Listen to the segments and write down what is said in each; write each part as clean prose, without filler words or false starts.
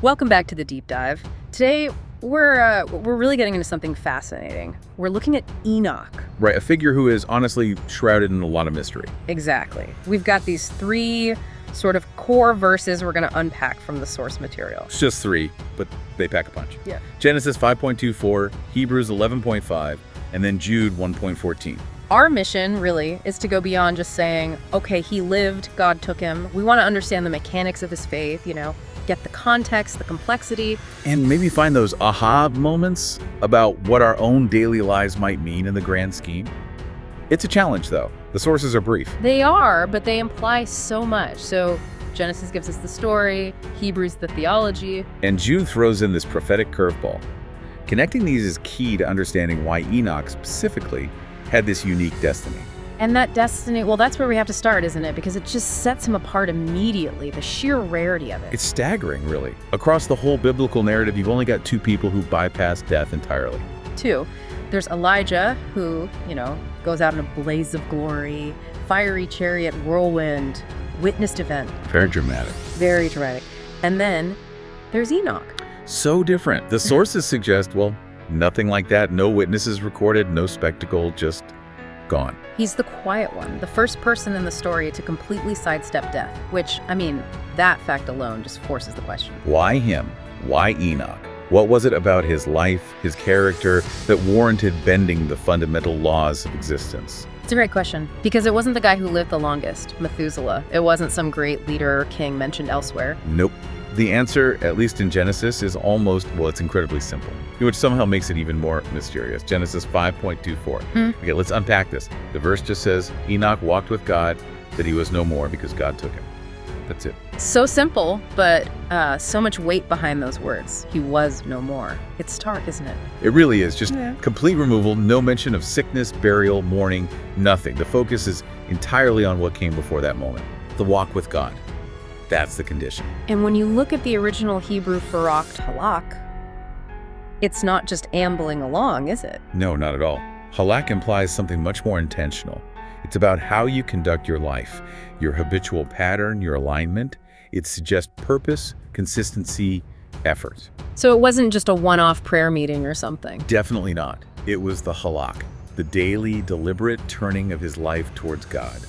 Welcome back to the deep dive. Today, we're really getting into something fascinating. We're looking at Enoch. Right, a figure who is honestly shrouded in a lot of mystery. Exactly. We've got these three sort of core verses we're going to unpack from the source material. It's just three, but they pack a punch. Yeah. Genesis 5.24, Hebrews 11.5, and then Jude 1.14. Our mission, really, is to go beyond just saying, okay, he lived, God took him. We want to understand the mechanics of his faith, get the context, the complexity. And maybe find those aha moments about what our own daily lives might mean in the grand scheme. It's a challenge, though. The sources are brief. They are, but they imply so much. So Genesis gives us the story, Hebrews the theology. And Jude throws in this prophetic curveball. Connecting these is key to understanding why Enoch specifically had this unique destiny. And that destiny, well, that's where we have to start, isn't it? Because it just sets him apart immediately, the sheer rarity of it. It's staggering, really. Across the whole biblical narrative, you've only got two people who bypass death entirely. Two, there's Elijah, who, goes out in a blaze of glory, fiery chariot, whirlwind, witnessed event. Very dramatic. Very dramatic. And then there's Enoch. So different. The sources suggest, well, nothing like that. No witnesses recorded, no spectacle, just gone. He's the quiet one, the first person in the story to completely sidestep death, which, that fact alone just forces the question. Why him? Why Enoch? What was it about his life, his character, that warranted bending the fundamental laws of existence? It's a great question, because it wasn't the guy who lived the longest, Methuselah. It wasn't some great leader or king mentioned elsewhere. Nope. The answer, at least in Genesis, is it's incredibly simple, which somehow makes it even more mysterious. Genesis 5.24. Okay, let's unpack this. The verse just says, Enoch walked with God, that he was no more because God took him. That's it. So simple, but so much weight behind those words. He was no more. It's stark, isn't it? It really is. Just complete removal, no mention of sickness, burial, mourning, nothing. The focus is entirely on what came before that moment. The walk with God. That's the condition. And when you look at the original Hebrew for halak, it's not just ambling along, is it? No, not at all. Halak implies something much more intentional. It's about how you conduct your life, your habitual pattern, your alignment. It suggests purpose, consistency, effort. So it wasn't just a one-off prayer meeting or something? Definitely not. It was the halak, the daily, deliberate turning of his life towards God.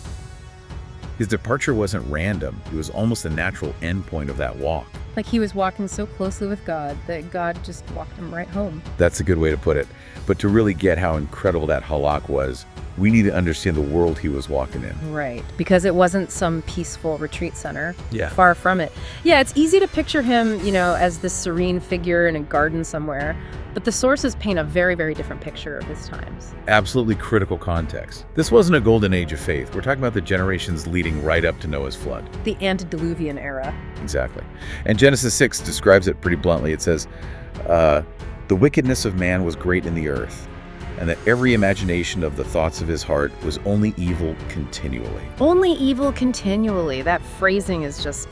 His departure wasn't random. It was almost the natural endpoint of that walk. Like he was walking so closely with God that God just walked him right home. That's a good way to put it. But to really get how incredible that halak was, we need to understand the world he was walking in. Right, because it wasn't some peaceful retreat center. Yeah. Far from it. Yeah, it's easy to picture him, as this serene figure in a garden somewhere. But the sources paint a very, very different picture of his times. Absolutely critical context. This wasn't a golden age of faith. We're talking about the generations leading right up to Noah's flood. The antediluvian era. Exactly. And Genesis 6 describes it pretty bluntly. It says, the wickedness of man was great in the earth, and that every imagination of the thoughts of his heart was only evil continually. Only evil continually. That phrasing is just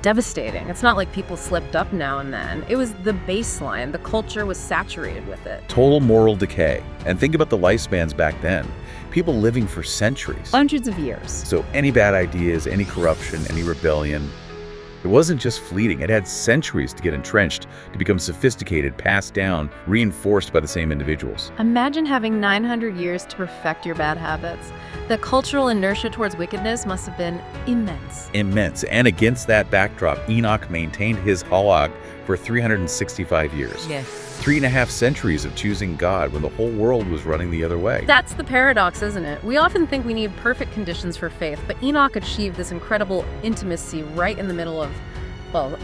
devastating. It's not like people slipped up now and then. It was the baseline. The culture was saturated with it. Total moral decay. And think about the lifespans back then. People living for centuries. Hundreds of years. So any bad ideas, any corruption, any rebellion, it wasn't just fleeting. It had centuries to get entrenched, to become sophisticated, passed down, reinforced by the same individuals. Imagine having 900 years to perfect your bad habits. The cultural inertia towards wickedness must have been immense. Immense. And against that backdrop, Enoch maintained his halak for 365 years. Yeah. 3.5 centuries of choosing God when the whole world was running the other way. That's the paradox, isn't it? We often think we need perfect conditions for faith, but Enoch achieved this incredible intimacy right in the middle of,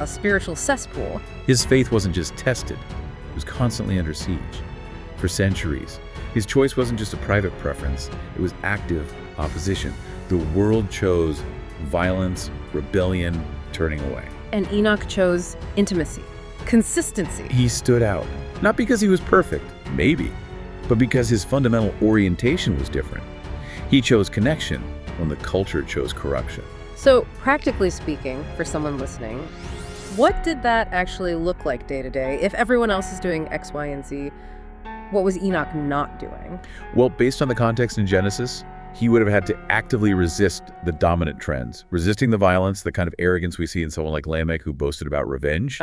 a spiritual cesspool. His faith wasn't just tested, it was constantly under siege. For centuries, his choice wasn't just a private preference, it was active opposition. The world chose violence, rebellion, turning away. And Enoch chose intimacy, consistency. He stood out, not because he was perfect, maybe, but because his fundamental orientation was different. He chose connection when the culture chose corruption. So, practically speaking, for someone listening, what did that actually look like day to day? If everyone else is doing X, Y, and Z, what was Enoch not doing? Well, based on the context in Genesis, he would have had to actively resist the dominant trends, resisting the violence, the kind of arrogance we see in someone like Lamech who boasted about revenge.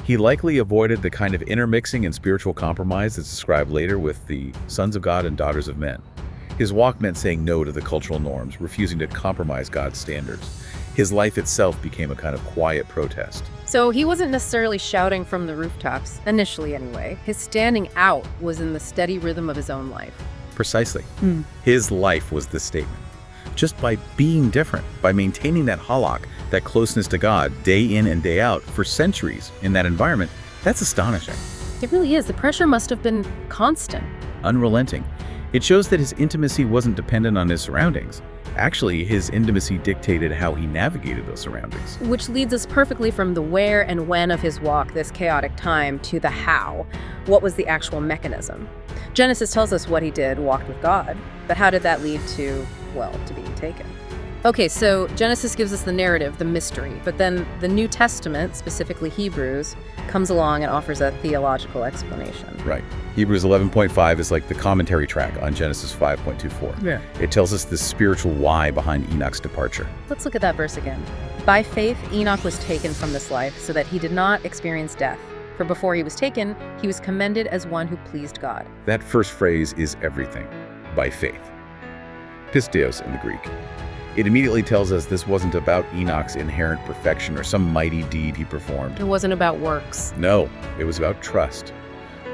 He likely avoided the kind of intermixing and spiritual compromise that's described later with the sons of God and daughters of men. His walk meant saying no to the cultural norms, refusing to compromise God's standards. His life itself became a kind of quiet protest. So he wasn't necessarily shouting from the rooftops, initially anyway. His standing out was in the steady rhythm of his own life. Precisely. His life was the statement. Just by being different, by maintaining that halak, that closeness to God, day in and day out, for centuries in that environment, that's astonishing. It really is. The pressure must have been constant. Unrelenting. It shows that his intimacy wasn't dependent on his surroundings. Actually, his intimacy dictated how he navigated those surroundings. Which leads us perfectly from the where and when of his walk, this chaotic time, to the how. What was the actual mechanism? Genesis tells us what he did, walked with God. But how did that lead to, well, to being taken? Okay, so Genesis gives us the narrative, the mystery, but then the New Testament, specifically Hebrews, comes along and offers a theological explanation. Right. Hebrews 11.5 is like the commentary track on Genesis 5.24. Yeah. It tells us the spiritual why behind Enoch's departure. Let's look at that verse again. By faith, Enoch was taken from this life so that he did not experience death. For before he was taken, he was commended as one who pleased God. That first phrase is everything. By faith. Pisteos in the Greek. It immediately tells us this wasn't about Enoch's inherent perfection or some mighty deed he performed. It wasn't about works. No, it was about trust,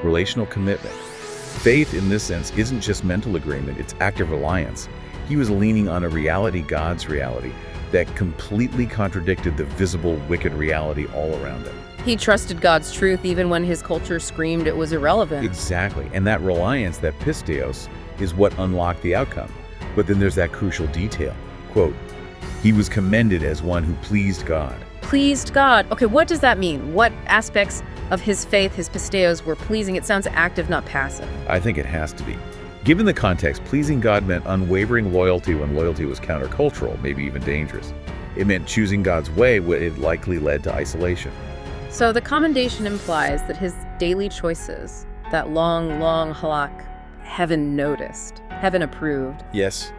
relational commitment. Faith in this sense isn't just mental agreement, it's active reliance. He was leaning on a reality, God's reality, that completely contradicted the visible, wicked reality all around him. He trusted God's truth even when his culture screamed it was irrelevant. Exactly, and that reliance, that pisteos, is what unlocked the outcome. But then there's that crucial detail. Quote, he was commended as one who pleased God. Pleased God. Okay, what does that mean? What aspects of his faith, his pisteos, were pleasing? It sounds active, not passive. I think it has to be. Given the context, pleasing God meant unwavering loyalty when loyalty was countercultural, maybe even dangerous. It meant choosing God's way when it likely led to isolation. So the commendation implies that his daily choices, that long halak, heaven noticed, heaven approved. Yes.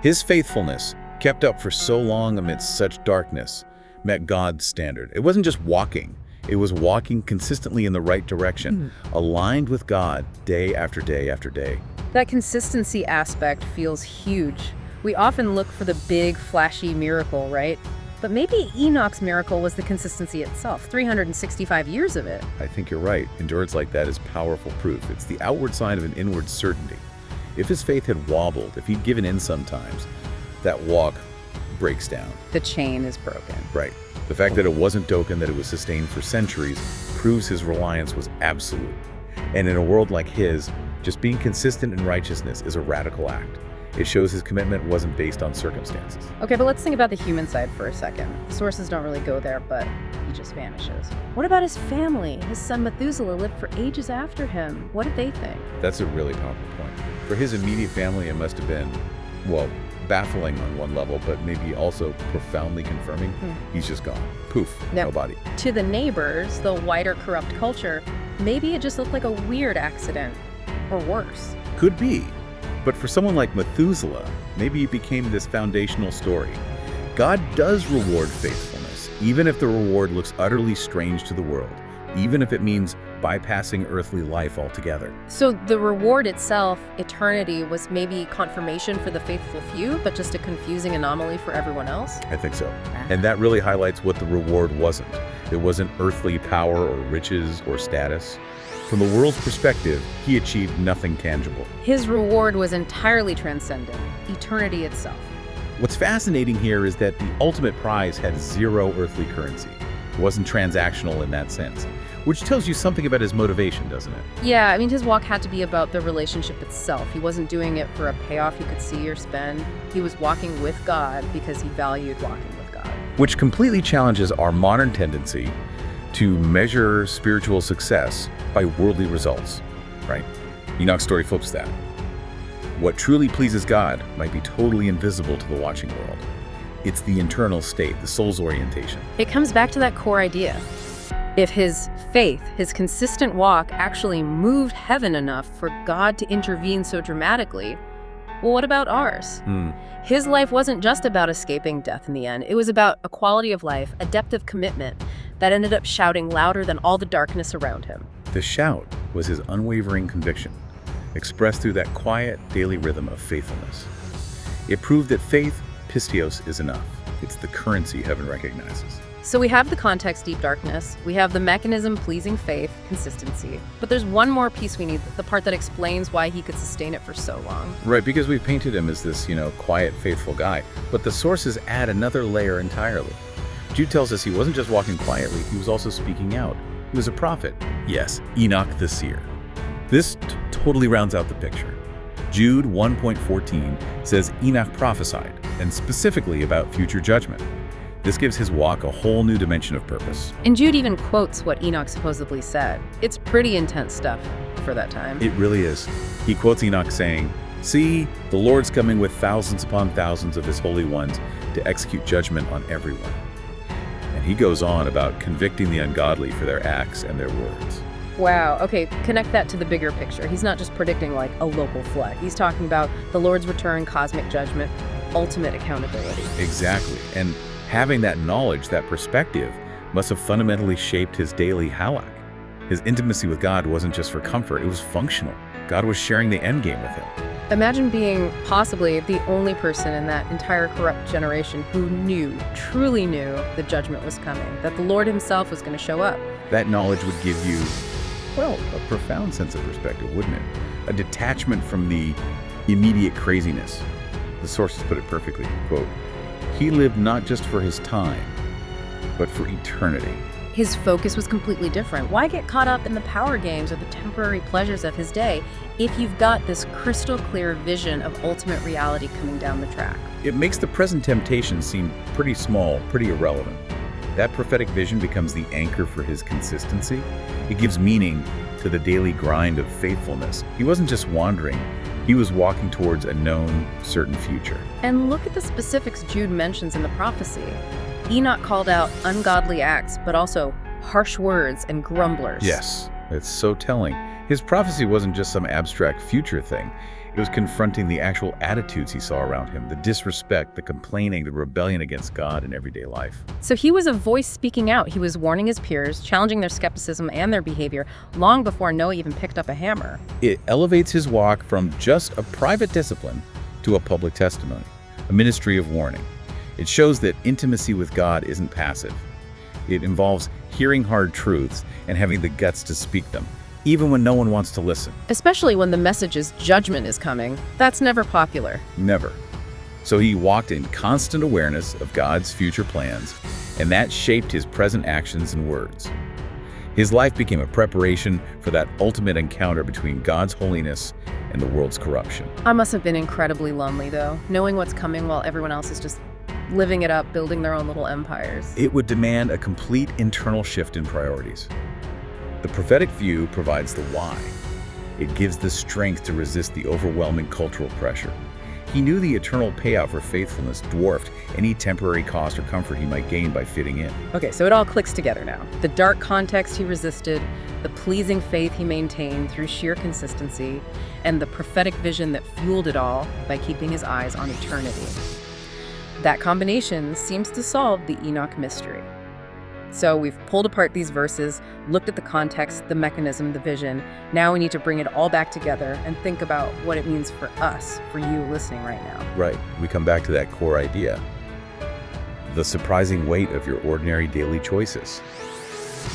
His faithfulness, kept up for so long amidst such darkness, met God's standard. It wasn't just walking. It was walking consistently in the right direction, aligned with God day after day after day. That consistency aspect feels huge. We often look for the big, flashy miracle, right? But maybe Enoch's miracle was the consistency itself, 365 years of it. I think you're right. Endurance like that is powerful proof. It's the outward sign of an inward certainty. If his faith had wobbled, if he'd given in sometimes, that walk breaks down. The chain is broken. Right. The fact that it wasn't token, that it was sustained for centuries, proves his reliance was absolute. And in a world like his, just being consistent in righteousness is a radical act. It shows his commitment wasn't based on circumstances. Okay, but let's think about the human side for a second. Sources don't really go there, but he just vanishes. What about his family? His son Methuselah lived for ages after him. What did they think? That's a really powerful point. For his immediate family, it must have been, well, baffling on one level, but maybe also profoundly confirming. He's just gone. Poof, Now, nobody. To the neighbors, the wider corrupt culture, maybe it just looked like a weird accident, or worse. Could be. But for someone like Methuselah, maybe it became this foundational story. God does reward faithfulness, even if the reward looks utterly strange to the world, even if it means bypassing earthly life altogether. So the reward itself, eternity, was maybe confirmation for the faithful few, but just a confusing anomaly for everyone else? I think so. And that really highlights what the reward wasn't. It wasn't earthly power or riches or status. From the world's perspective, he achieved nothing tangible. His reward was entirely transcendent, eternity itself. What's fascinating here is that the ultimate prize had zero earthly currency. It wasn't transactional in that sense, which tells you something about his motivation, doesn't it? Yeah, I mean, his walk had to be about the relationship itself. He wasn't doing it for a payoff he could see or spend. He was walking with God because he valued walking with God. Which completely challenges our modern tendency to measure spiritual success by worldly results, right? Enoch's story flips that. What truly pleases God might be totally invisible to the watching world. It's the internal state, the soul's orientation. It comes back to that core idea. If his faith, his consistent walk actually moved heaven enough for God to intervene so dramatically, well, what about ours? His life wasn't just about escaping death in the end. It was about a quality of life, a depth of commitment that ended up shouting louder than all the darkness around him. The shout was his unwavering conviction, expressed through that quiet daily rhythm of faithfulness. It proved that faith, pistios, is enough. It's the currency heaven recognizes. So we have the context, deep darkness. We have the mechanism, pleasing faith, consistency. But there's one more piece we need, the part that explains why he could sustain it for so long. Right, because we've painted him as this, quiet, faithful guy. But the sources add another layer entirely. Jude tells us he wasn't just walking quietly, he was also speaking out. He was a prophet. Yes, Enoch the seer. This totally rounds out the picture. Jude 1.14 says Enoch prophesied, and specifically about future judgment. This gives his walk a whole new dimension of purpose. And Jude even quotes what Enoch supposedly said. It's pretty intense stuff for that time. It really is. He quotes Enoch saying, "See, the Lord's coming with thousands upon thousands of his holy ones to execute judgment on everyone." And he goes on about convicting the ungodly for their acts and their words. Wow, okay, connect that to the bigger picture. He's not just predicting like a local flood. He's talking about the Lord's return, cosmic judgment, ultimate accountability. Exactly. And having that knowledge, that perspective, must have fundamentally shaped his daily halak. His intimacy with God wasn't just for comfort, it was functional. God was sharing the end game with him. Imagine being possibly the only person in that entire corrupt generation who truly knew the judgment was coming, that the Lord himself was going to show up. That knowledge would give you, a profound sense of perspective, wouldn't it? A detachment from the immediate craziness. The sources put it perfectly, quote, "He lived not just for his time, but for eternity." His focus was completely different. Why get caught up in the power games or the temporary pleasures of his day if you've got this crystal clear vision of ultimate reality coming down the track? It makes the present temptation seem pretty small, pretty irrelevant. That prophetic vision becomes the anchor for his consistency. It gives meaning to the daily grind of faithfulness. He wasn't just wandering, he was walking towards a known, certain future. And look at the specifics Jude mentions in the prophecy. Enoch called out ungodly acts, but also harsh words and grumblers. Yes, it's so telling. His prophecy wasn't just some abstract future thing. It was confronting the actual attitudes he saw around him, the disrespect, the complaining, the rebellion against God in everyday life. So he was a voice speaking out. He was warning his peers, challenging their skepticism and their behavior long before Noah even picked up a hammer. It elevates his walk from just a private discipline to a public testimony, a ministry of warning. It shows that intimacy with God isn't passive. It involves hearing hard truths and having the guts to speak them, even when no one wants to listen. Especially when the message is judgment is coming. That's never popular. Never. So he walked in constant awareness of God's future plans, and that shaped his present actions and words. His life became a preparation for that ultimate encounter between God's holiness and the world's corruption. I must have been incredibly lonely, though, knowing what's coming while everyone else is just living it up, building their own little empires. It would demand a complete internal shift in priorities. The prophetic view provides the why. It gives the strength to resist the overwhelming cultural pressure. He knew the eternal payout for faithfulness dwarfed any temporary cost or comfort he might gain by fitting in. Okay, so it all clicks together now. The dark context he resisted, the pleasing faith he maintained through sheer consistency, and the prophetic vision that fueled it all by keeping his eyes on eternity. That combination seems to solve the Enoch mystery. So we've pulled apart these verses, looked at the context, the mechanism, the vision. Now we need to bring it all back together and think about what it means for us, for you listening right now. Right. We come back to that core idea. The surprising weight of your ordinary daily choices.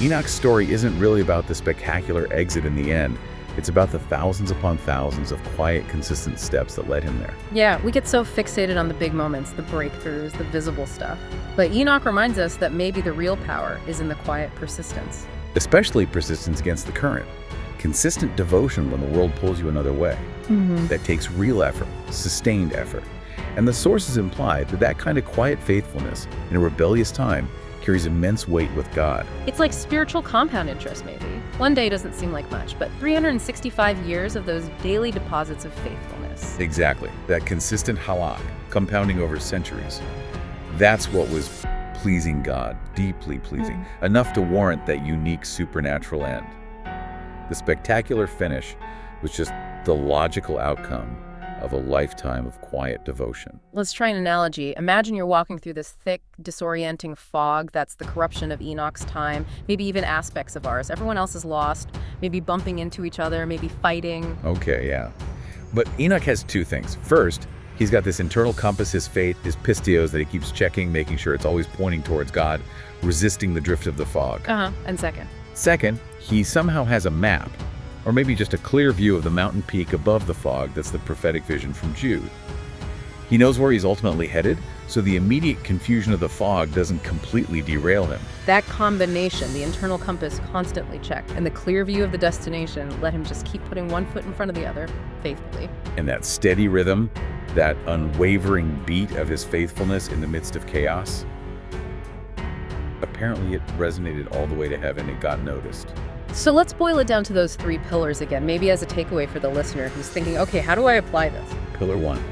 Enoch's story isn't really about the spectacular exit in the end. It's about the thousands upon thousands of quiet, consistent steps that led him there. Yeah, we get so fixated on the big moments, the breakthroughs, the visible stuff. But Enoch reminds us that maybe the real power is in the quiet persistence. Especially persistence against the current. Consistent devotion when the world pulls you another way. That takes real effort, sustained effort. And the sources imply that that kind of quiet faithfulness in a rebellious time carries immense weight with God. It's like spiritual compound interest, maybe. One day doesn't seem like much, but 365 years of those daily deposits of faithfulness. Exactly. That consistent halak, compounding over centuries. That's what was pleasing God, deeply pleasing, enough to warrant that unique supernatural end. The spectacular finish was just the logical outcome of a lifetime of quiet devotion. Let's try an analogy. Imagine you're walking through this thick, disorienting fog that's the corruption of Enoch's time, maybe even aspects of ours. Everyone else is lost, maybe bumping into each other, maybe fighting. Okay, yeah. But Enoch has two things. First, he's got this internal compass, his faith, his pistios that he keeps checking, making sure it's always pointing towards God, resisting the drift of the fog. And second? Second, he somehow has a map, or maybe just a clear view of the mountain peak above the fog that's the prophetic vision from Jude. He knows where he's ultimately headed, so the immediate confusion of the fog doesn't completely derail him. That combination, the internal compass constantly checked, and the clear view of the destination let him just keep putting one foot in front of the other, faithfully. And that steady rhythm, that unwavering beat of his faithfulness in the midst of chaos, apparently it resonated all the way to heaven. It got noticed. So let's boil it down to those three pillars again, maybe as a takeaway for the listener who's thinking, okay, how do I apply this? Pillar 1.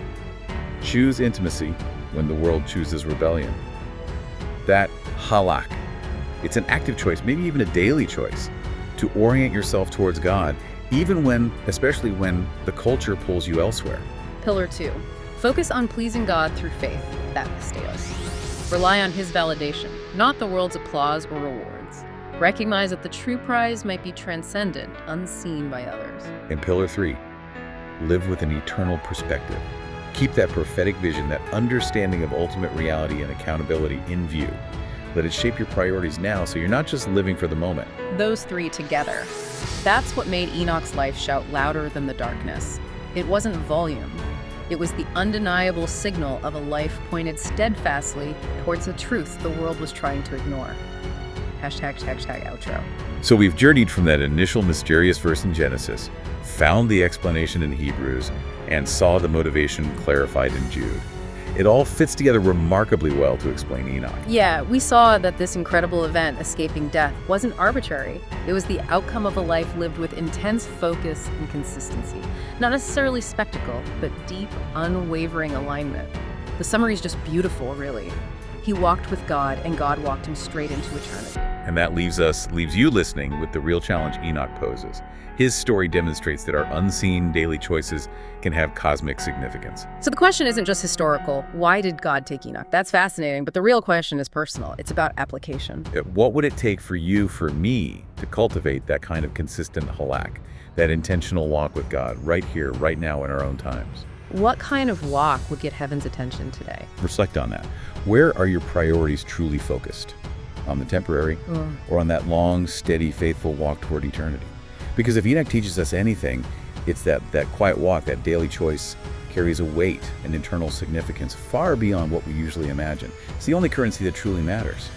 Choose intimacy when the world chooses rebellion. That halak. It's an active choice, maybe even a daily choice, to orient yourself towards God, especially when the culture pulls you elsewhere. Pillar 2. Focus on pleasing God through faith. That pistios. Rely on His validation, not the world's applause or rewards. Recognize that the true prize might be transcendent, unseen by others. And Pillar 3. Live with an eternal perspective. Keep that prophetic vision, that understanding of ultimate reality and accountability in view. Let it shape your priorities now so you're not just living for the moment. Those three together. That's what made Enoch's life shout louder than the darkness. It wasn't volume. It was the undeniable signal of a life pointed steadfastly towards a truth the world was trying to ignore. Hashtag outro. So we've journeyed from that initial mysterious verse in Genesis, found the explanation in Hebrews, and saw the motivation clarified in Jude. It all fits together remarkably well to explain Enoch. Yeah, we saw that this incredible event, escaping death, wasn't arbitrary. It was the outcome of a life lived with intense focus and consistency. Not necessarily spectacle, but deep, unwavering alignment. The summary is just beautiful, really. He walked with God, and God walked him straight into eternity. And that leaves you listening with the real challenge Enoch poses. His story demonstrates that our unseen daily choices can have cosmic significance. So the question isn't just historical. Why did God take Enoch? That's fascinating, but the real question is personal. It's about application. What would it take for you, for me, to cultivate that kind of consistent halak, that intentional walk with God right here, right now in our own times? What kind of walk would get heaven's attention today? Reflect on that. Where are your priorities truly focused? On the temporary, or on that long, steady, faithful walk toward eternity? Because if Enoch teaches us anything, it's that quiet walk, that daily choice, carries a weight and internal significance far beyond what we usually imagine. It's the only currency that truly matters.